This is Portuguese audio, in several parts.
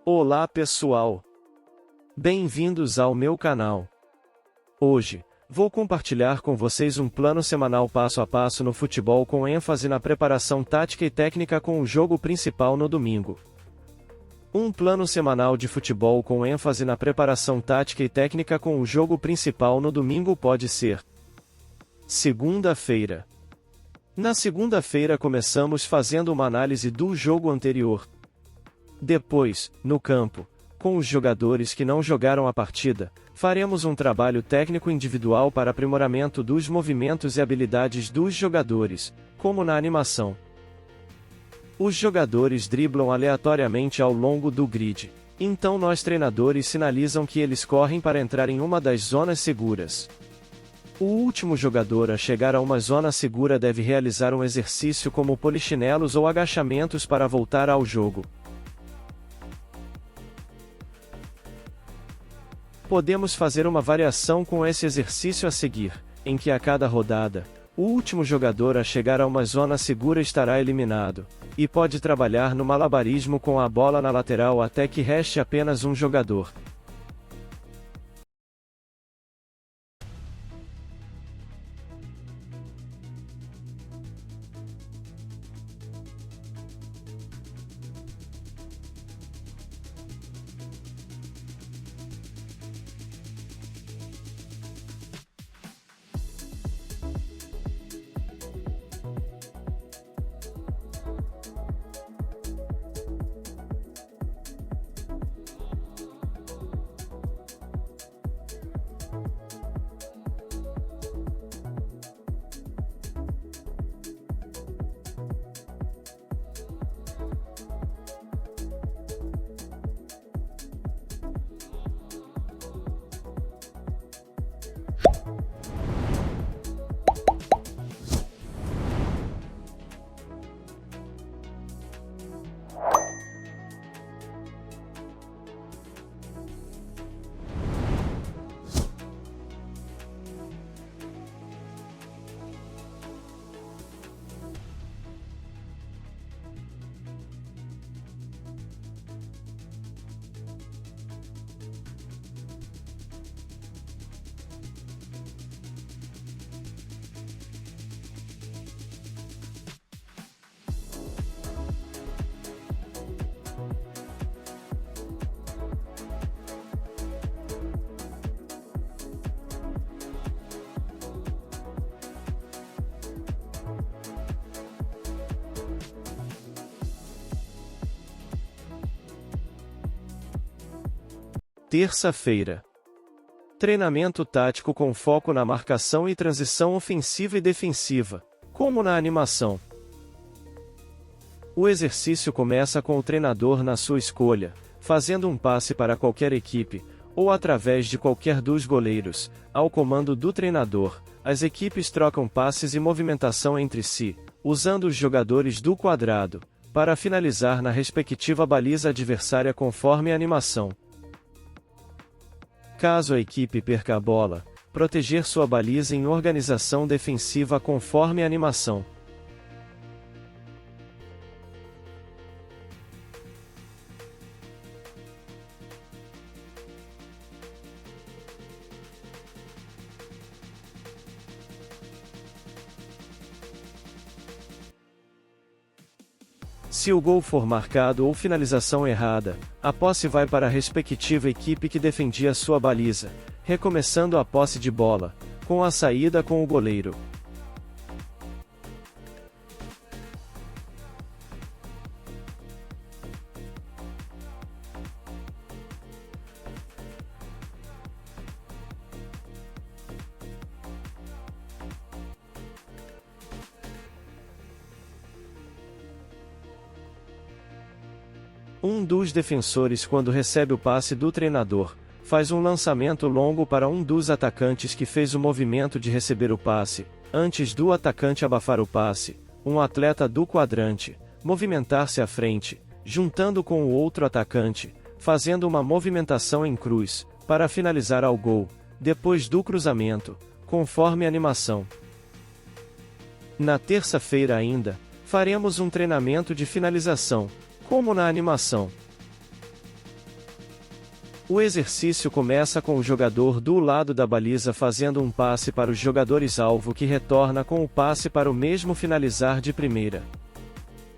Olá pessoal! Bem-vindos ao meu canal. Hoje, vou compartilhar com vocês um plano semanal passo a passo no futebol com ênfase na preparação tática e técnica com o jogo principal no domingo. Um plano semanal de futebol com ênfase na preparação tática e técnica com o jogo principal no domingo pode ser: segunda-feira. Na segunda-feira começamos fazendo uma análise do jogo anterior. Depois, no campo, com os jogadores que não jogaram a partida, faremos um trabalho técnico individual para aprimoramento dos movimentos e habilidades dos jogadores, como na animação. Os jogadores driblam aleatoriamente ao longo do grid, então nós treinadores sinalizam que eles correm para entrar em uma das zonas seguras. O último jogador a chegar a uma zona segura deve realizar um exercício como polichinelos ou agachamentos para voltar ao jogo. Podemos fazer uma variação com esse exercício a seguir, em que a cada rodada, o último jogador a chegar a uma zona segura estará eliminado, e pode trabalhar no malabarismo com a bola na lateral até que reste apenas um jogador. Terça-feira. Treinamento tático com foco na marcação e transição ofensiva e defensiva, como na animação. O exercício começa com o treinador na sua escolha, fazendo um passe para qualquer equipe, ou através de qualquer dos goleiros. Ao comando do treinador, as equipes trocam passes e movimentação entre si, usando os jogadores do quadrado, para finalizar na respectiva baliza adversária conforme a animação. Caso a equipe perca a bola, proteger sua baliza em organização defensiva conforme a animação. Se o gol for marcado ou finalização errada, a posse vai para a respectiva equipe que defendia sua baliza, recomeçando a posse de bola, com a saída com o goleiro. Um dos defensores, quando recebe o passe do treinador, faz um lançamento longo para um dos atacantes que fez o movimento de receber o passe. Antes do atacante abafar o passe, um atleta do quadrante movimentar-se à frente, juntando com o outro atacante, fazendo uma movimentação em cruz, para finalizar ao gol, depois do cruzamento, conforme a animação. Na terça-feira ainda, faremos um treinamento de finalização, como na animação. O exercício começa com o jogador do lado da baliza fazendo um passe para os jogadores-alvo que retorna com o passe para o mesmo finalizar de primeira.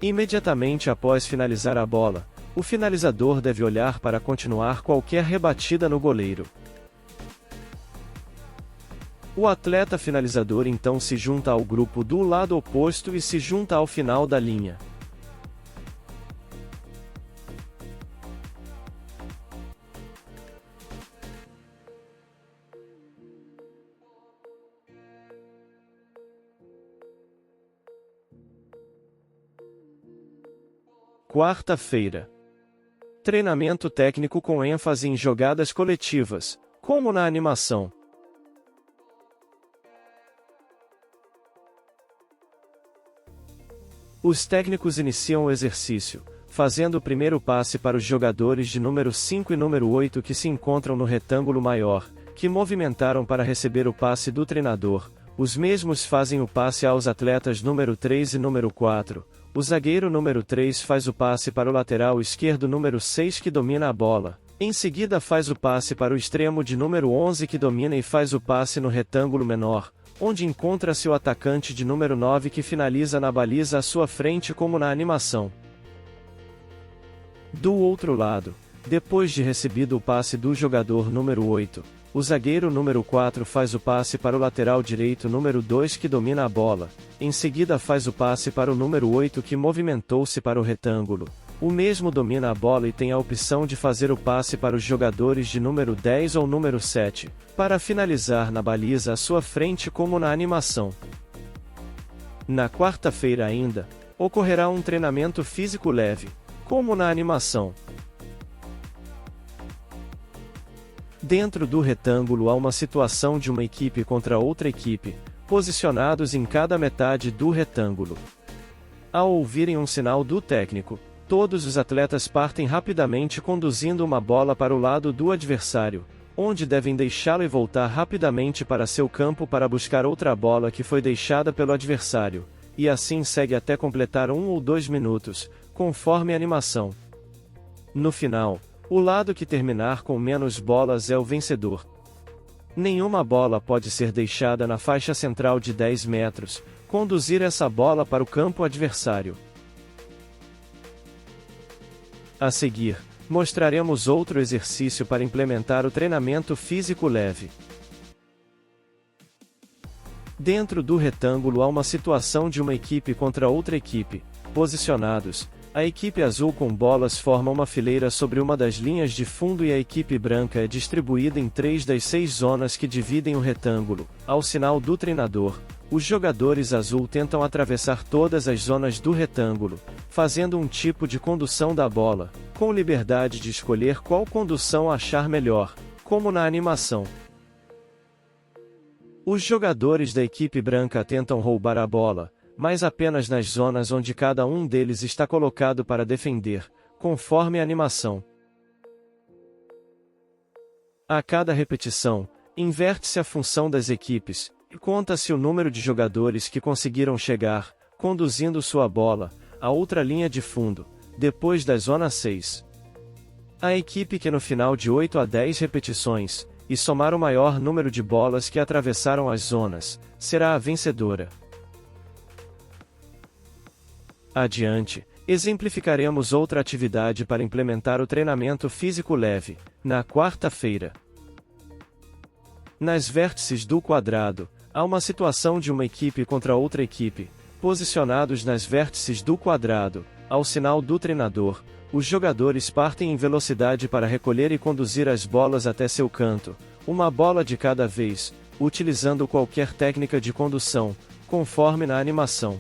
Imediatamente após finalizar a bola, o finalizador deve olhar para continuar qualquer rebatida no goleiro. O atleta finalizador então se junta ao grupo do lado oposto e se junta ao final da linha. Quarta-feira. Treinamento técnico com ênfase em jogadas coletivas, como na animação. Os técnicos iniciam o exercício, fazendo o primeiro passe para os jogadores de número 5 e número 8 que se encontram no retângulo maior, que movimentaram para receber o passe do treinador. Os mesmos fazem o passe aos atletas número 3 e número 4. O zagueiro número 3 faz o passe para o lateral esquerdo número 6 que domina a bola. Em seguida faz o passe para o extremo de número 11 que domina e faz o passe no retângulo menor, onde encontra-se o atacante de número 9 que finaliza na baliza à sua frente como na animação. Do outro lado, depois de recebido o passe do jogador número 8, o zagueiro número 4 faz o passe para o lateral direito número 2 que domina a bola, em seguida faz o passe para o número 8 que movimentou-se para o retângulo. O mesmo domina a bola e tem a opção de fazer o passe para os jogadores de número 10 ou número 7, para finalizar na baliza à sua frente como na animação. Na quarta-feira ainda, ocorrerá um treinamento físico leve, como na animação. Dentro do retângulo há uma situação de uma equipe contra outra equipe, posicionados em cada metade do retângulo. Ao ouvirem um sinal do técnico, todos os atletas partem rapidamente conduzindo uma bola para o lado do adversário, onde devem deixá-la e voltar rapidamente para seu campo para buscar outra bola que foi deixada pelo adversário, e assim segue até completar 1 ou 2 minutos, conforme a animação. No final, o lado que terminar com menos bolas é o vencedor. Nenhuma bola pode ser deixada na faixa central de 10 metros, conduzir essa bola para o campo adversário. A seguir, mostraremos outro exercício para implementar o treinamento físico leve. Dentro do retângulo há uma situação de uma equipe contra outra equipe, posicionados. A equipe azul com bolas forma uma fileira sobre uma das linhas de fundo e a equipe branca é distribuída em 3 das 6 zonas que dividem o retângulo. Ao sinal do treinador, os jogadores azul tentam atravessar todas as zonas do retângulo, fazendo um tipo de condução da bola, com liberdade de escolher qual condução achar melhor, como na animação. Os jogadores da equipe branca tentam roubar a bola, mas apenas nas zonas onde cada um deles está colocado para defender, conforme a animação. A cada repetição, inverte-se a função das equipes, e conta-se o número de jogadores que conseguiram chegar, conduzindo sua bola, a outra linha de fundo, depois da zona 6. A equipe que no final de 8 a 10 repetições, e somar o maior número de bolas que atravessaram as zonas, será a vencedora. Adiante, exemplificaremos outra atividade para implementar o treinamento físico leve, na quarta-feira. Nas vértices do quadrado, há uma situação de uma equipe contra outra equipe, posicionados nas vértices do quadrado, ao sinal do treinador, os jogadores partem em velocidade para recolher e conduzir as bolas até seu canto, uma bola de cada vez, utilizando qualquer técnica de condução, conforme na animação.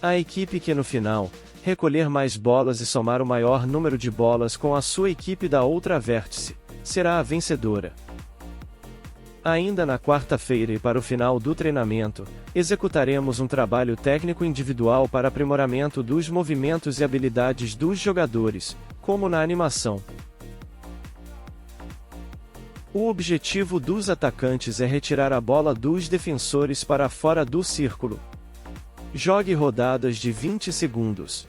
A equipe que no final, recolher mais bolas e somar o maior número de bolas com a sua equipe da outra vértice, será a vencedora. Ainda na quarta-feira e para o final do treinamento, executaremos um trabalho técnico individual para aprimoramento dos movimentos e habilidades dos jogadores, como na animação. O objetivo dos atacantes é retirar a bola dos defensores para fora do círculo. Jogue rodadas de 20 segundos.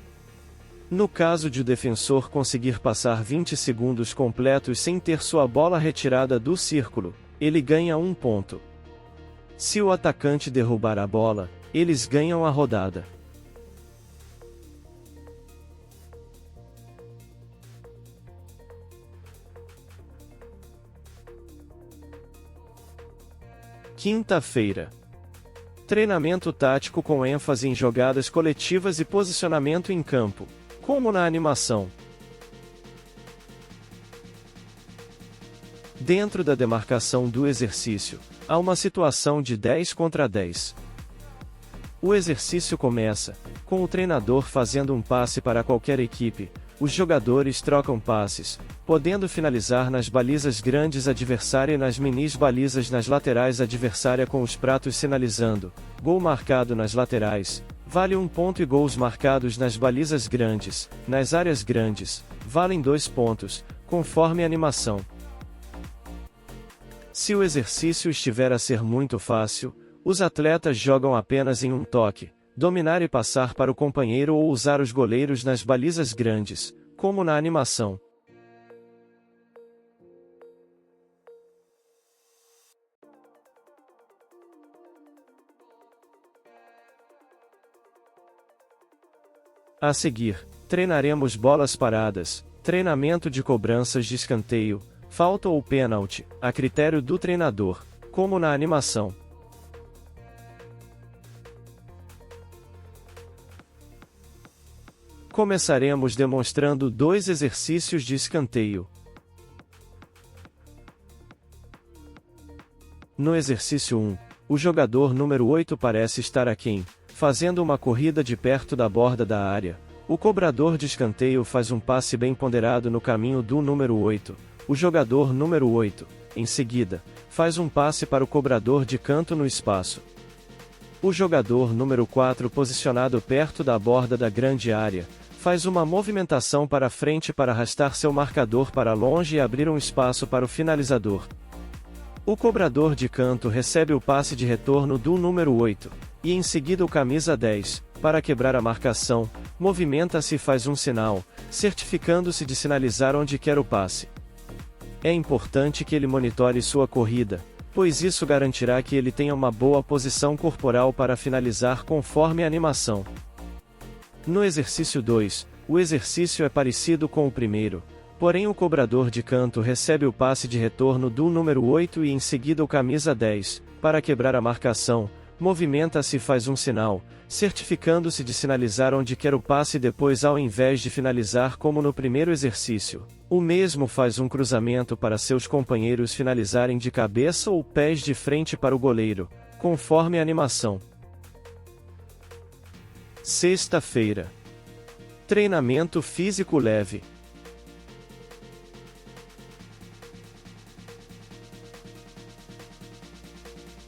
No caso de o defensor conseguir passar 20 segundos completos sem ter sua bola retirada do círculo, ele ganha 1 ponto. Se o atacante derrubar a bola, eles ganham a rodada. Quinta-feira. Treinamento tático com ênfase em jogadas coletivas e posicionamento em campo, como na animação. Dentro da demarcação do exercício, há uma situação de 10 contra 10. O exercício começa com o treinador fazendo um passe para qualquer equipe. Os jogadores trocam passes, podendo finalizar nas balizas grandes adversária e nas minis balizas nas laterais adversária com os pratos sinalizando gol marcado nas laterais, vale 1 ponto, e gols marcados nas balizas grandes, nas áreas grandes, valem 2 pontos, conforme a animação. Se o exercício estiver a ser muito fácil, os atletas jogam apenas em um toque, dominar e passar para o companheiro ou usar os goleiros nas balizas grandes, como na animação. A seguir, treinaremos bolas paradas, treinamento de cobranças de escanteio, falta ou pênalti, a critério do treinador, como na animação. Começaremos demonstrando 2 exercícios de escanteio. No exercício 1, o jogador número 8 parece estar aquém, fazendo uma corrida de perto da borda da área. O cobrador de escanteio faz um passe bem ponderado no caminho do número 8. O jogador número 8, em seguida, faz um passe para o cobrador de canto no espaço. O jogador número 4, posicionado perto da borda da grande área, faz uma movimentação para frente para arrastar seu marcador para longe e abrir um espaço para o finalizador. O cobrador de canto recebe o passe de retorno do número 8, e em seguida o camisa 10, para quebrar a marcação, movimenta-se e faz um sinal, certificando-se de sinalizar onde quer o passe. É importante que ele monitore sua corrida, pois isso garantirá que ele tenha uma boa posição corporal para finalizar conforme a animação. No exercício 2, o exercício é parecido com o primeiro, porém o cobrador de canto recebe o passe de retorno do número 8 e em seguida o camisa 10, para quebrar a marcação, movimenta-se e faz um sinal, certificando-se de sinalizar onde quer o passe. Depois, ao invés de finalizar como no primeiro exercício, o mesmo faz um cruzamento para seus companheiros finalizarem de cabeça ou pés de frente para o goleiro, conforme a animação. Sexta-feira. Treinamento físico leve.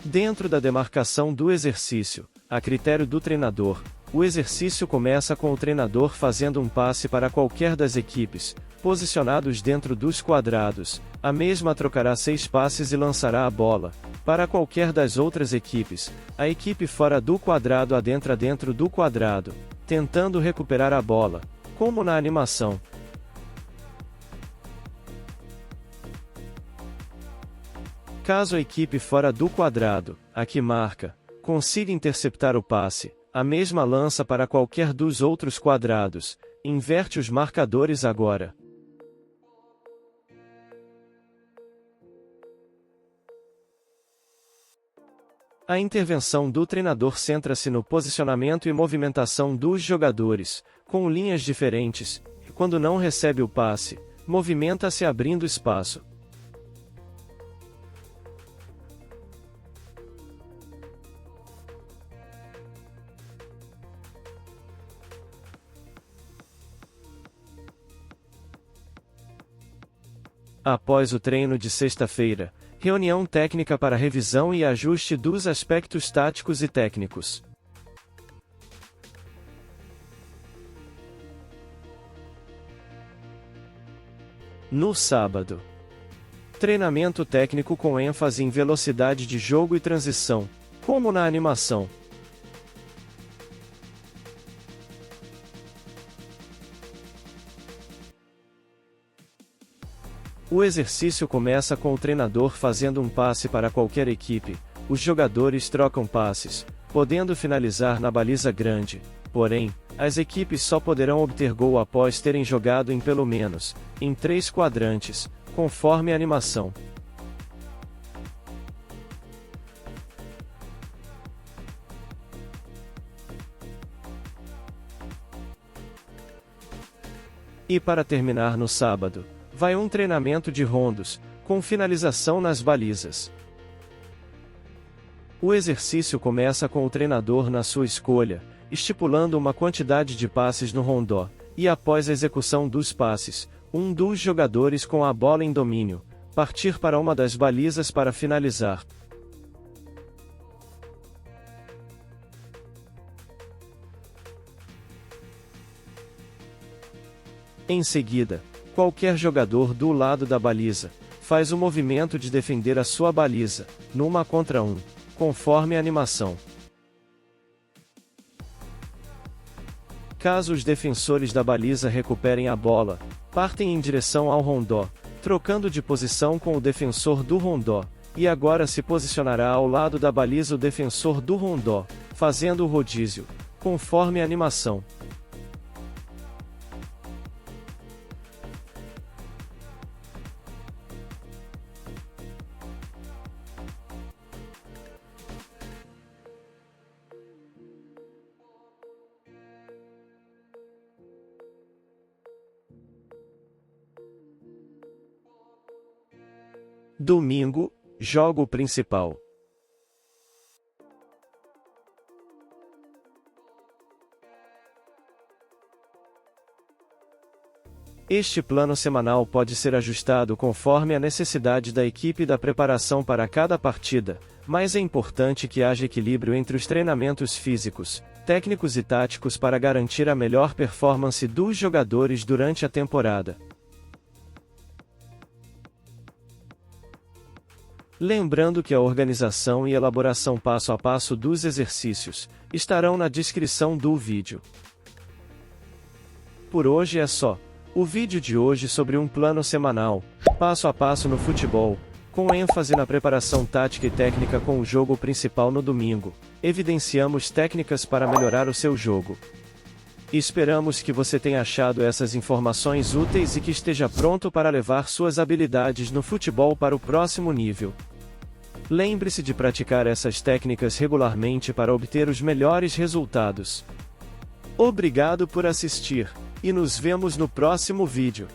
Dentro da demarcação do exercício, a critério do treinador, o exercício começa com o treinador fazendo um passe para qualquer das equipes, posicionados dentro dos quadrados. A mesma trocará 6 passes e lançará a bola para qualquer das outras equipes. A equipe fora do quadrado adentra dentro do quadrado, tentando recuperar a bola, como na animação. Caso a equipe fora do quadrado, a que marca, consiga interceptar o passe, a mesma lança para qualquer dos outros quadrados. Inverte os marcadores agora. A intervenção do treinador centra-se no posicionamento e movimentação dos jogadores, com linhas diferentes, e quando não recebe o passe, movimenta-se abrindo espaço. Após o treino de sexta-feira, reunião técnica para revisão e ajuste dos aspectos táticos e técnicos. No sábado, treinamento técnico com ênfase em velocidade de jogo e transição, como na animação. O exercício começa com o treinador fazendo um passe para qualquer equipe, os jogadores trocam passes, podendo finalizar na baliza grande, porém, as equipes só poderão obter gol após terem jogado em pelo menos, em 3 quadrantes, conforme a animação. E para terminar no sábado, vai um treinamento de rondos, com finalização nas balizas. O exercício começa com o treinador na sua escolha, estipulando uma quantidade de passes no rondó, e após a execução dos passes, um dos jogadores com a bola em domínio, partir para uma das balizas para finalizar. Em seguida, qualquer jogador do lado da baliza faz o movimento de defender a sua baliza, numa contra um, conforme a animação. Caso os defensores da baliza recuperem a bola, partem em direção ao rondó, trocando de posição com o defensor do rondó, e agora se posicionará ao lado da baliza o defensor do rondó, fazendo o rodízio, conforme a animação. Domingo, jogo principal. Este plano semanal pode ser ajustado conforme a necessidade da equipe e da preparação para cada partida, mas é importante que haja equilíbrio entre os treinamentos físicos, técnicos e táticos para garantir a melhor performance dos jogadores durante a temporada. Lembrando que a organização e elaboração passo a passo dos exercícios estarão na descrição do vídeo. Por hoje é só. O vídeo de hoje sobre um plano semanal, passo a passo no futebol, com ênfase na preparação tática e técnica com o jogo principal no domingo. Evidenciamos técnicas para melhorar o seu jogo. Esperamos que você tenha achado essas informações úteis e que esteja pronto para levar suas habilidades no futebol para o próximo nível. Lembre-se de praticar essas técnicas regularmente para obter os melhores resultados. Obrigado por assistir, e nos vemos no próximo vídeo.